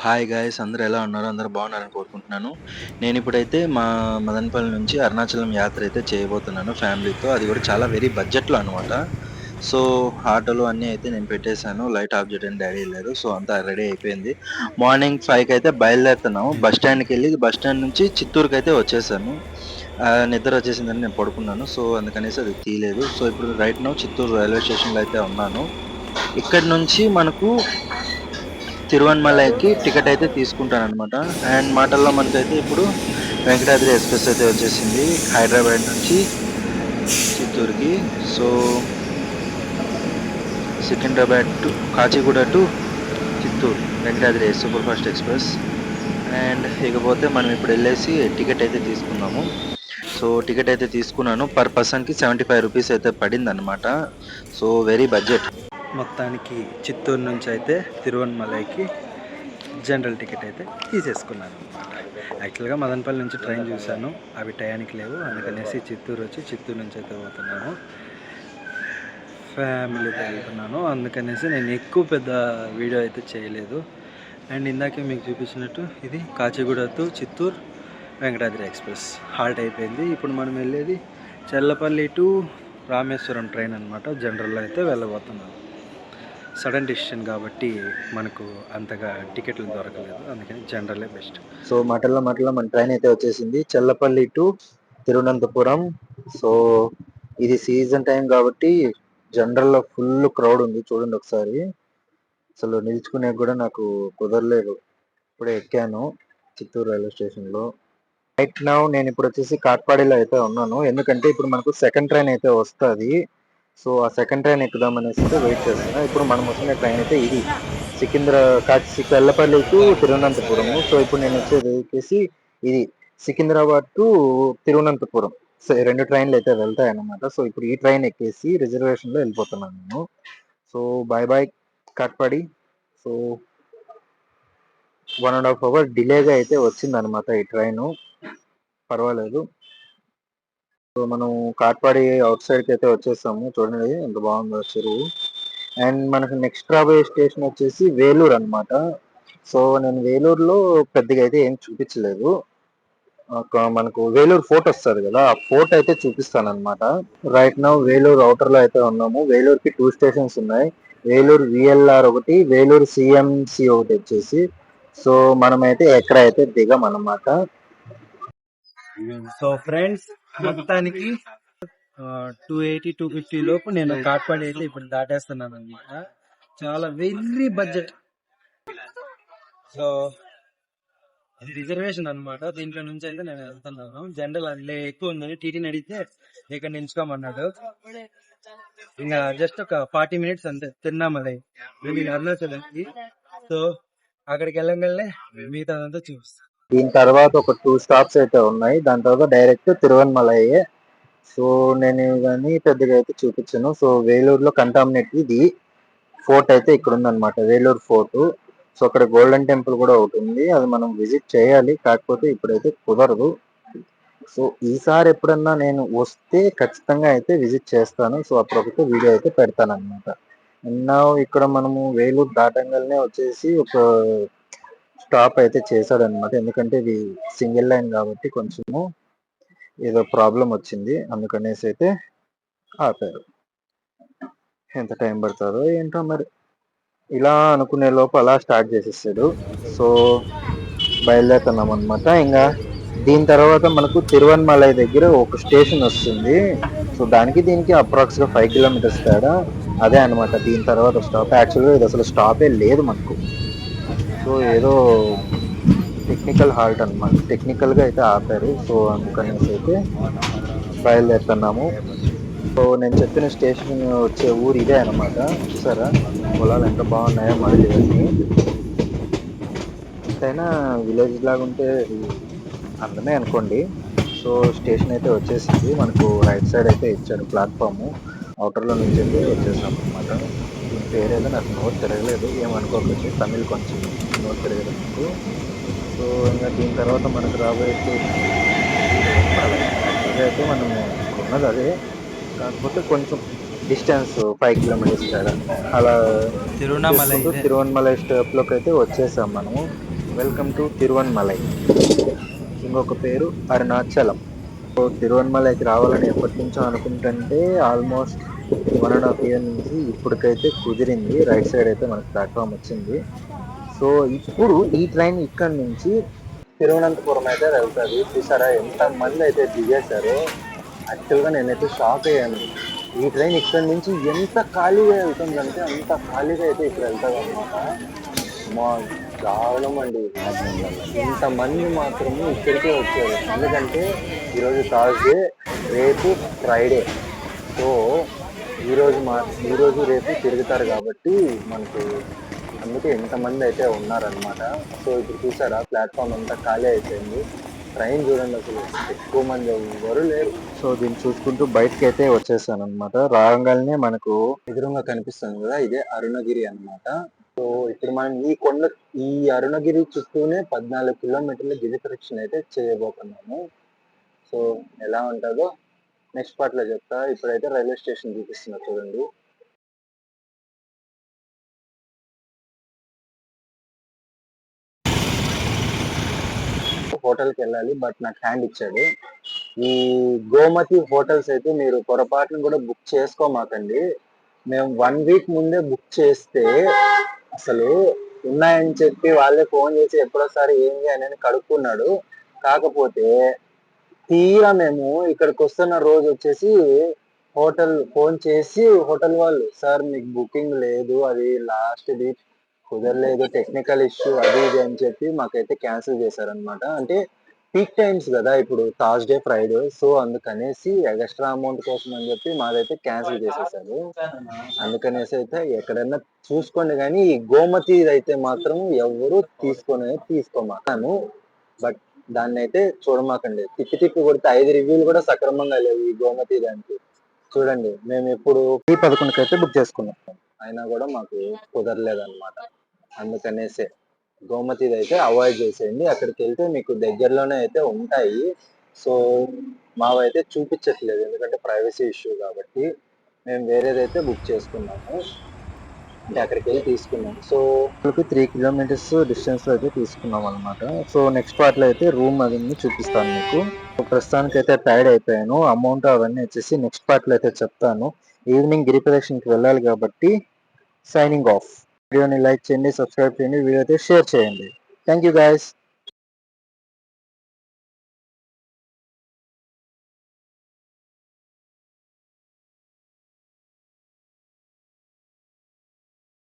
Hi guys అందరూ ఎలా ఉన్నారు? అందరూ బాగున్నారని కోరుకుంటున్నాను. నేనిప్పుడైతే మా మదనపల్లి నుంచి అరుణాచలం యాత్ర అయితే చేయబోతున్నాను ఫ్యామిలీతో. అది కూడా చాలా వెరీ బడ్జెట్‌లో అనమాట. సో, ఆటోలు అన్నీ అయితే నేను పెట్టేసాను. లైట్ ఆఫ్ చేయడానికి డ్యాడీ ఎళ్లారు. సో, అంతా రెడీ అయిపోయింది. మార్నింగ్ 5కి అయితే బయలుదేరుతున్నాము. బస్ స్టాండ్‌కెళ్ళి బస్ స్టాండ్ నుంచి చిత్తూరుకైతే వచ్చేసాను. నిద్ర వచ్చేసిందని నేను పడుకున్నాను. సో, అందుకనేసి అది తీయలేదు. సో, ఇప్పుడు రైట్ నౌ చిత్తూరు రైల్వే స్టేషన్‌లో అయితే ఉన్నాను. ఇక్కడి నుంచి మనకు తిరువణమలైకి టికెట్ అయితే తీసుకుంటాననమాట. అండ్ మాటల్లో మనకైతే ఇప్పుడు వెంకటాద్రి ఎక్స్‌ప్రెస్ అయితే వచ్చేసింది హైదరాబాద్ నుంచి చిత్తూరుకి. So, Secunderabad to Kacheguda to Chittoor Venkatadri super fast express. And ఇకపోతే మనం ఇప్పుడు వెళ్ళేసి టికెట్ అయితే తీసుకుందాము. సో, టికెట్ అయితే తీసుకున్నాను. పర్ పర్సన్‌కి 75 రూపీస్ అయితే పడిందనమాట. So, very budget. మొత్తానికి చిత్తూరు నుంచి అయితే తిరువణమలైకి జనరల్ టికెట్ అయితే తీసేసుకున్నాను అనమాట. యాక్చువల్గా మదనపల్లి నుంచి ట్రైన్ చూశాను, అవి టయానికి లేవు. అందుకనేసి చిత్తూరు వచ్చి చిత్తూరు నుంచి అయితే పోతున్నాను. ఫ్యామిలీతో వెళ్తున్నాను. అందుకనేసి నేను ఎక్కువ పెద్ద వీడియో అయితే చేయలేదు. అండ్ ఇందాకే మీకు చూపించినట్టు ఇది Kacheguda to Chittoor Venkatadri express halt అయిపోయింది. ఇప్పుడు మనం వెళ్ళేది చెల్లపల్లి టు రామేశ్వరం ట్రైన్ అనమాట. జనరల్లో అయితే వెళ్ళబోతున్నాను. సడన్ డిసిషన్ కాబట్టి మనకు అంతగా టికెట్లు దొరకలేదు, అందుకని జనరలే బెస్ట్. సో మాటల్లో మన ట్రైన్ అయితే వచ్చేసింది చెల్లపల్లి టు తిరువనంతపురం. సో ఇది సీజన్ టైం కాబట్టి జనరల్లో ఫుల్ క్రౌడ్ ఉంది, చూడండి ఒకసారి. అసలు నిల్చుకునే కూడా నాకు కుదరలేదు. ఇప్పుడే ఎక్కాను చిత్తూరు రైల్వే స్టేషన్లో. రైట్ నౌ నేను ఇప్పుడు వచ్చేసి కాట్పాడిలో అయితే ఉన్నాను, ఎందుకంటే ఇప్పుడు మనకు సెకండ్ ట్రైన్ అయితే వస్తుంది. సో ఆ సెకండ్ ట్రైన్ ఎక్కుదాం అనేసి అయితే వెయిట్ చేస్తున్నా. ఇప్పుడు మనం వస్తున్న ట్రైన్ అయితే ఇది ఎల్లపల్లి టు తిరువనంతపురము. సో ఇప్పుడు నేను వచ్చేసి ఇది సికింద్రాబాద్ టు తిరువనంతపురం. సో ఈ రెండు ట్రైన్లు అయితే వెళ్తాయి అన్నమాట. సో ఇప్పుడు ఈ ట్రైన్ ఎక్కేసి రిజర్వేషన్లో వెళ్ళిపోతున్నాను నేను. So bye bye Katpadi. So 1.5 hour డిలేగా అయితే వచ్చిందనమాట ఈ ట్రైన్. పర్వాలేదు. సో మనం కాట్పాడి అవుట్ సైడ్కి అయితే వచ్చేసాము, చూడండి ఎంత బాగుందో చెరువు. అండ్ మనకు నెక్స్ట్ రాబోయే స్టేషన్ వచ్చేసి వేలూరు అనమాట. సో నేను వేలూరులో పెద్దగా అయితే ఏం చూపించలేదు. మనకు వేలూరు ఫోర్ట్ వస్తుంది కదా, ఆ ఫోర్ట్ అయితే చూపిస్తాను అనమాట. రైట్ నౌ వేలూరు అవుటర్ లో అయితే ఉన్నాము. వేలూరుకి 2 స్టేషన్స్ ఉన్నాయి. వేలూరు విఎల్ఆర్ ఒకటి, వేలూరు సిఎంసి ఒకటి వచ్చేసి. సో మనమైతే ఎక్కడైతే దిగం అనమాట. సో ఫ్రెండ్స్ మొత్తానికి 280-250 లోపు నేను కాట్పాడి అయితే ఇప్పుడు దాటేస్తున్నాను అనమాట. చాలా వెరీ బడ్జెట్. సో ఇది రిజర్వేషన్ అనమాట. దీంట్లో నుంచి అయితే నేను వెళ్తున్నాను. జనరల్ అందులో ఎక్కువ ఉందని టీటీని అడిగితే ఇక్కడ నించుకోమన్నాడు. ఇంకా జస్ట్ ఒక 40 మినిట్స్ అంతే తిరువణమలై అరుణాచలంకి. సో అక్కడికి వెళ్ళగానే మిగతాదంతా చూపిస్తాను. దీని తర్వాత ఒక 2 స్టాప్స్ అయితే ఉన్నాయి, దాని తర్వాత డైరెక్ట్ తిరువణమలై. సో నేను ఇవన్నీ పెద్దగా అయితే చూపించాను. సో వేలూరులో కంటామినేట్ ఇది ఫోర్ట్ అయితే ఇక్కడ ఉందన్నమాట, వేలూరు ఫోర్ట్. సో అక్కడ గోల్డెన్ టెంపుల్ కూడా ఒకటి ఉంది, అది మనం విజిట్ చేయాలి, కాకపోతే ఇప్పుడైతే కుదరదు. సో ఈసారి ఎప్పుడన్నా నేను వస్తే ఖచ్చితంగా అయితే విజిట్ చేస్తాను. సో అప్పుడొకటి వీడియో అయితే పెడతాను అనమాట. నిన్న ఇక్కడ మనము వేలూరు దాటంగానే వచ్చేసి ఒక స్టాప్ అయితే చేశాడనమాట, ఎందుకంటే ఇది సింగిల్ లైన్ కాబట్టి కొంచెము ఏదో ప్రాబ్లం వచ్చింది, అందుకనేసి అయితే ఆపారు. ఎంత టైం పడుతుందో ఏంటో మరి. ఇలా అనుకునే లోపు అలా స్టార్ట్ చేసేసాడు. సో బయలుదేరుతున్నాం అనమాట. ఇంకా దీని తర్వాత మనకు తిరువణమలై దగ్గర ఒక స్టేషన్ వస్తుంది. సో దానికి దీనికి అప్రాక్స్గా 5 కిలోమీటర్స్ తేడా, అదే అనమాట దీని తర్వాత స్టాప్. యాక్చువల్గా ఇది అసలు స్టాపే లేదు మనకు. సో ఏదో టెక్నికల్ హాల్ట్ అనమాట, టెక్నికల్గా అయితే ఆపారు. సో అందుకనేసి అయితే బయలుదేరుతున్నాము. సో నేను చెప్పిన స్టేషన్ వచ్చే ఊరు ఇదే అనమాట. చూసారా పొలాలు ఎంత బాగున్నాయో, మళ్ళీ ఇవన్నీ. ఎంతైనా విలేజ్ లాగా ఉంటే అందమే అనుకోండి. సో స్టేషన్ అయితే వచ్చేసింది మనకు. రైట్ సైడ్ అయితే ఇచ్చాడు ప్లాట్ఫాము. అవుటర్లో నుంచి అయితే వచ్చేసాం అనమాట. దీని పేరేదో నాకు నోట్ తిరగలేదు, ఏమనుకోకపోతే తమిళ్ కొంచెం నోట్ తిరగలేదు నాకు. సో ఇంకా దీని తర్వాత మనకు రాబోయే స్టేషన్ అయితే మనం ఉన్నది అదే, కాకపోతే కొంచెం డిస్టెన్స్ 5 కిలోమీటర్స్ తేడా. అలా తిరువణమలై స్టాప్లోకి అయితే వచ్చేసాం మనము. వెల్కమ్ టు తిరువన్మలై, ఇంకొక పేరు అరుణాచలం. సో తిరువన్మలైకి రావాలని ఎప్పటి నుంచో అనుకుంటుంటే ఆల్మోస్ట్ 1.5 year నుంచి ఇప్పటికైతే కుదిరింది. రైట్ సైడ్ అయితే మనకు ప్లాట్ఫామ్ వచ్చింది. సో ఇప్పుడు ఈ ట్రైన్ ఇక్కడ నుంచి తిరువనంతపురం అయితే వెళ్తుంది. చూసారా ఎంత మంది అయితే దిగేశారో. యాక్చువల్గా నేనైతే షాక్ అయ్యాను. ఈ ట్రైన్ ఇక్కడ నుంచి ఎంత ఖాళీగా వెళ్తుందంటే అంత ఖాళీగా అయితే ఇక్కడ వెళ్తుంది అనమాట. మా దారుణం అండి. ఇంతమంది మాత్రము ఇక్కడికే వచ్చారు. ఎందుకంటే ఈరోజు థర్స్డే, రేపు ఫ్రైడే. సో ఈరోజు రేపు తిరుగుతారు కాబట్టి మనకు అందుకే ఇంతమంది అయితే ఉన్నారనమాట. సో ఇప్పుడు చూసారా ప్లాట్ఫామ్ అంతా ఖాళీ అయిపోయింది. ట్రైన్ చూడండి అసలు ఎక్కువ మంది ఎవరు లేరు. సో దీన్ని చూసుకుంటూ బయటకి అయితే వచ్చేసాను అనమాట. రాగానే మనకు ఎదురుగా కనిపిస్తుంది కదా, ఇదే అరుణగిరి అన్నమాట. సో ఇప్పుడు మనం ఈ అరుణగిరి చుట్టూనే 14 కిలోమీటర్ల గిరి ప్రదక్షిణ అయితే చేయబోతున్నాము. సో ఎలా ఉంటుందో నెక్స్ట్ పార్ట్ లో చెప్తా. ఇప్పుడైతే రైల్వే స్టేషన్ చూపిస్తున్నా చూడండి. హోటల్కి వెళ్ళాలి, బట్ నాకు హ్యాండ్ ఇచ్చాడు. ఈ గోమతి హోటల్స్ అయితే మీరు పొరపాటును కూడా బుక్ చేసుకోమాకండి. మేము 1 week ముందే బుక్ చేస్తే అసలు ఉన్నాయని చెప్పి వాళ్ళే ఫోన్ చేసి ఎప్పుడోసారి ఏంటి అని కడుక్కున్నాడు. కాకపోతే తీరా మేము ఇక్కడికి వస్తున్న రోజు వచ్చేసి హోటల్ ఫోన్ చేసి హోటల్ వాళ్ళు, సార్ మీకు బుకింగ్ లేదు, అది లాస్ట్ ది కుదరలేదు, టెక్నికల్ ఇష్యూ అది ఇది అని చెప్పి మాకైతే క్యాన్సిల్ చేశారనమాట. అంటే పీక్ టైమ్స్ కదా ఇప్పుడు థర్స్డే ఫ్రైడే, సో అందుకనేసి ఎక్స్ట్రా అమౌంట్ కోసం అని చెప్పి మాదైతే క్యాన్సిల్ చేసేసారు. అందుకనేసి అయితే ఎక్కడైనా చూసుకోండి, కానీ ఈ గోమతి అయితే మాత్రం ఎవరు తీసుకోమాను. బట్ దాన్ని అయితే చూడమాకండి. తిప్పి తిప్పి కొడితే 5 రివ్యూలు కూడా సక్రమంగా లేవు ఈ గోమతి దానికి. చూడండి మేము ఇప్పుడు 11కి అయితే బుక్ చేసుకున్నాం, అయినా కూడా మాకు కుదరలేదన్నమాట. అందుకనేసే గోమతి అయితే అవాయిడ్ చేసేయండి. అక్కడికి వెళ్తే మీకు దగ్గరలోనే అయితే ఉంటాయి. సో మావైతే చూపించట్లేదు, ఎందుకంటే ప్రైవసీ ఇష్యూ కాబట్టి మేము వేరేదైతే బుక్ చేసుకున్నాము. అంటే అక్కడికి వెళ్ళి తీసుకున్నాం. సో 3 kilometers డిస్టెన్స్ లో అయితే తీసుకున్నాం అనమాట. సో నెక్స్ట్ పార్ట్ లో అయితే రూమ్ అవన్నీ చూపిస్తాను మీకు. ప్రస్తుతానికి అయితే టైర్డ్ అయిపోయాను. అమౌంట్ అవన్నీ వచ్చేసి నెక్స్ట్ పార్ట్ లో అయితే చెప్తాను. ఈవినింగ్ గిరి ప్రదక్షిణకి వెళ్ళాలి కాబట్టి సైనింగ్ ఆఫ్. వీడియోని లైక్ చేయండి, సబ్స్క్రైబ్ చేయండి, వీడియో అయితే షేర్ చేయండి. Thank you guys.